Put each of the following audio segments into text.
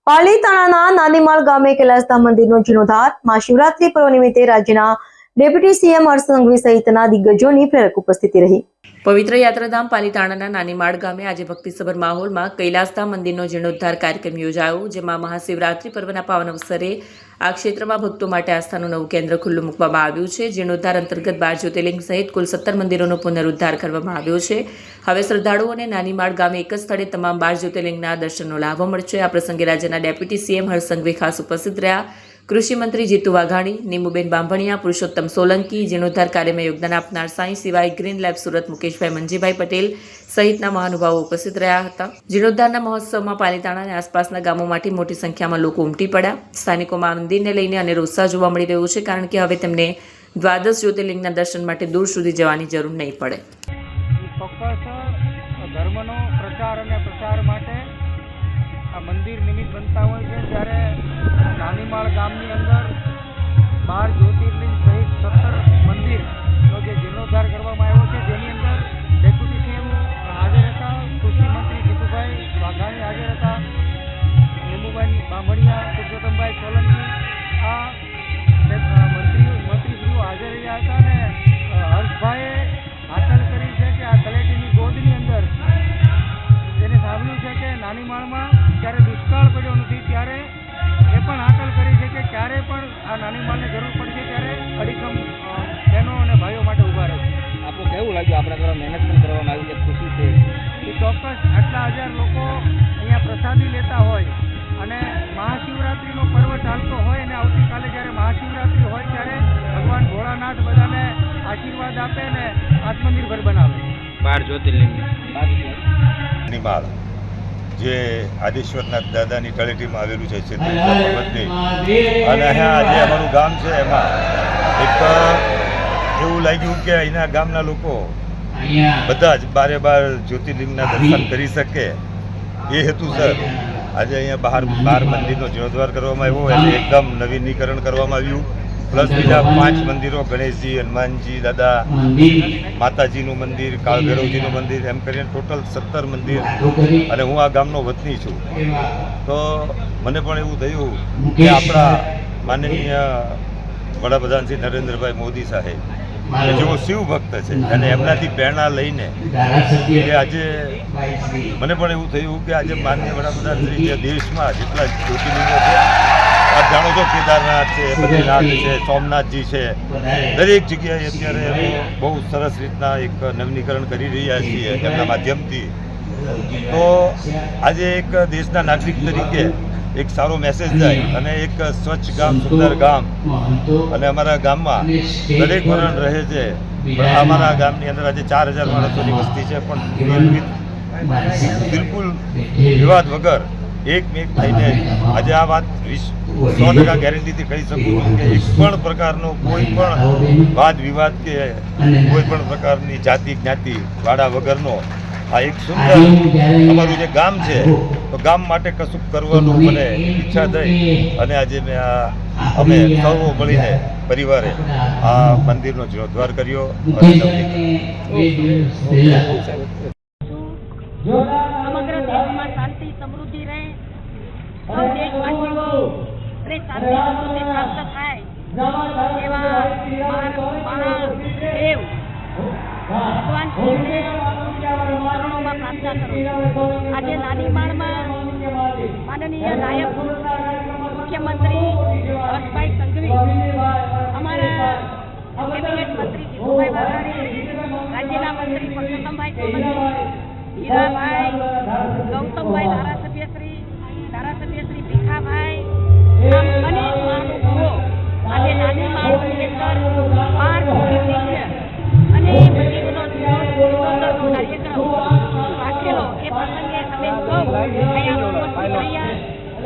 પાલીતાણાના નાનીમાળ ગામે કૈલાસધામ મંદિરનો જીર્ણોદ્ધાર મહાશિવરાત્રી પર્વ નિમિત્તે રાજ્યના ડેપ્યુટી સીએમ હર્ષ સંઘવી સહિતના દિગ્ગજોની પ્રેરક ઉપસ્થિતિ રહી। પવિત્ર યાત્રાધામ પાલીતાણાના નાનીમાળ ગામે આજે ભક્તિસભર માહોલમાં કૈલાસધામ મંદિરનો જીર્ણોદ્ધાર કાર્યક્રમ યોજાયો, જેમાં મહાશિવરાત્રી પર્વના પાવન અવસરે આ ક્ષેત્રમાં ભક્તો માટે આસ્થાનું નવું કેન્દ્ર ખુલ્લું મૂકવામાં આવ્યું છે। જીર્ણોદ્ધાર અંતર્ગત 12 જ્યોતિર્લિંગ સહિત કુલ 17 મંદિરોનો પુનરુદ્ધાર કરવામાં આવ્યો છે। હવે શ્રદ્ધાળુઓને નાનીમાળ ગામે એક જ સ્થળે તમામ 12 જ્યોતિર્લિંગના દર્શનનો લાભ મળશે। આ પ્રસંગે રાજ્યના ડેપ્યુટી સીએમ હર્ષ સંઘવી ખાસ ઉપસ્થિત રહ્યા। કૃષિ મંત્રી જીતુ વાઘાણી, નીમુબેન બાંભણિયા, પુરુષોત્તમ સોલંકી, જીર્ણોદ્ધાર કાર્યમાં યોગદાન આપનાર સાંઈ સિવાય, ગ્રીન લેબ સુરત મુકેશભાઈ મંજીભાઈ પટેલ સહિતના મહાનુભાવો ઉપસ્થિત રહ્યા હતા। જીર્ણોદ્ધારના મહોત્સવમાં પાલીતાણા અને આસપાસના ગામોમાંથી મોટી સંખ્યામાં લોકો ઉમટી પડ્યા। સ્થાનિકોમાં મંદિરને લઈને અનેરો ઉત્સાહ જોવા મળી રહ્યો છે, કારણ કે હવે તેમને 12 જ્યોતિર્લિંગના દર્શન માટે દૂર સુધી જવાની જરૂર નહીં પડે। ચોક્કસ ધર્મનો પ્રચાર અને પ્રસાર માટે આ મંદિર નિમિત્ત બનતા હોય છે, ત્યારે નાનીમાળ ગામની અંદર 12 જ્યોતિર્લિંગ સહિત 17 મંદિરનો જે જીર્ણોદ્ધાર કરવામાં આવ્યો છે, જેની અંદર ડેપ્યુટી સીએમ હાજર હતા, કૃષિ મંત્રી જીતુભાઈ વાઘાણી હાજર હતા, નીમુબેન બાંભણિયા, પુરુષોત્તમભાઈ સોલંકી, આ મંત્રીશ્રીઓ હાજર રહ્યા હતા। અને હર્ષભાઈએ હાંસલ કરી છે કે આ તલેટીની ગોદની અંદર જેને સાંભળ્યું છે કે નાનીમાળમાં જ્યારે દુષ્કાળ પડ્યો નથી, ત્યારે એ પણ હાંસલ કરી છે કે ક્યારે પણ આ નાનીમાળને જરૂર પડશે ત્યારે અડીખમ બહેનો અને ભાઈઓ માટે ઊભા રહેશે। આપનું કેવું લાગ્યું? આપણા દ્વારા મહેનત પણ કરવામાં આવી છે, ખુશી છે એ ચોક્કસ આટલા હજાર લોકો અહીંયા પ્રસાદી લેતા હોય અને મહાશિવરાત્રિનો પર્વ ચાલતો હોય અને આવતીકાલે જ્યારે મહાશિવરાત્રિ હોય ત્યારે ભગવાન ભોળાનાથ બધાને આશીર્વાદ આપે ને આત્મનિર્ભર બનાવે। 12 જ્યોતિર્લિંગ નાનીમાળ જે આદેશ્વરનાથ દાદાની તળેટીમાં આવેલું છે પર્વતની, અને અહીંયા આજે અમારું ગામ છે, એમાં એક એવું લાગ્યું કે અહીંના ગામના લોકો બધા જ 12 જ્યોતિર્લિંગના દર્શન કરી શકે એ હેતુસર આજે અહીંયા 12 મંદિરનો જીર્ણોદ્ધાર કરવામાં આવ્યો, એટલે એકદમ નવીનીકરણ કરવામાં આવ્યું। પ્લસ બીજા 5 મંદિરો, ગણેશજી, હનુમાનજી દાદા, માતાજીનું મંદિર, કાળભૈરવજીનું મંદિર, એમ કરીને ટોટલ 17 મંદિર। અને હું આ ગામનો વતની છું, તો મને પણ એવું થયું કે આપણા માનનીય વડાપ્રધાન શ્રી નરેન્દ્રભાઈ મોદી સાહેબ કે જેઓ શિવ ભક્ત છે અને એમનાથી પ્રેરણા લઈને કે આજે મને પણ એવું થયું કે આજે માનનીય વડાપ્રધાન શ્રી જે દેશમાં જેટલા જ્યોતિર્લિંગો છે, આપ જાણો છો કેદારનાથ છે, બદ્રીનાથ છે, સોમનાથજી છે, દરેક જગ્યાએ અત્યારે એનું બહુ સરસ રીતના એક નવીનીકરણ કરી રહ્યા છીએ એમના માધ્યમથી। તો આજે એક દેશના નાગરિક તરીકે એક સારો મેસેજ જાય અને એક સ્વચ્છ ગામ, સુંદર ગામ, અને અમારા ગામમાં દરેક વર્ણ રહે છે, પણ અમારા ગામની અંદર આજે 4000 માણસોની વસ્તી છે, પણ બિલકુલ વિવાદ વગર એકમેક થઈને આજે આ વાત 100% ગેરંટીથી કહી શકું છું કે એક પણ પ્રકારનો કોઈ પણ વાદ વિવાદ કે કોઈ પણ પ્રકારની જાતિ જ્ઞાતિ વાડા વગરનો આ એક સુંદર અમારું જે ગામ છે, તો ગામ માટે કશું કરવાનું મને ઈચ્છા થઈ અને આજે અમે સૌ મળીને પરિવારે આ મંદિરનો જીર્ણોદ્ધાર કર્યો। સમગ્ર દેશમાં શાંતિ સમૃદ્ધિ રહે, સૌ દેશવાસીઓ અને શાંતિ સમૃદ્ધિ પ્રાપ્ત થાય એવા મહાદેવ ભગવાન શિવને ચરણોમાં પ્રાર્થના કરું। આજે નાનીમાળમાં માનનીય નાયબ મુખ્યમંત્રી હર્ષભાઈ સંઘવી, અમારા કેબિનેટ મંત્રી જીતુભાઈ વાઘાણી, રાજ્યના મંત્રી પુરુષોત્તમભાઈ સોલંકી, હીરાભાઈ, ગૌતમભાઈ, ધારાસભ્ય શ્રી ભીખાભાઈ, આમ અનેક મહાનુભાવો આજે નાનીમાળની અંદર 12 જ્યોતિર્લિંગ અને મંદિરોનો જીર્ણોદ્ધારનો કાર્યક્રમ રાખેલો, એ પ્રસંગે અમે સૌ અહીંયા ઉપસ્થિત રહ્યા।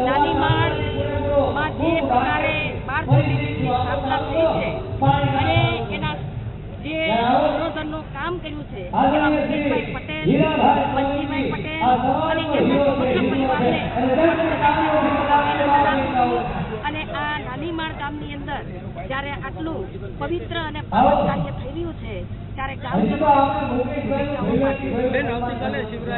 નાનીમાળમાં જે પ્રકારે 12 જ્યોતિર્લિંગની સ્થાપના થઈ છે અને એના જે સંશોધનનું કામ કર્યું છે એવા મુકેશભાઈ પટેલ, મંજીભાઈ પટેલ અને એમના સમગ્ર પરિવારને અને આ નાનીમાળ ગામની અંદર જ્યારે આટલું પવિત્ર અને પાવન કાર્ય થઈ રહ્યું છે, ત્યારે ગામજનો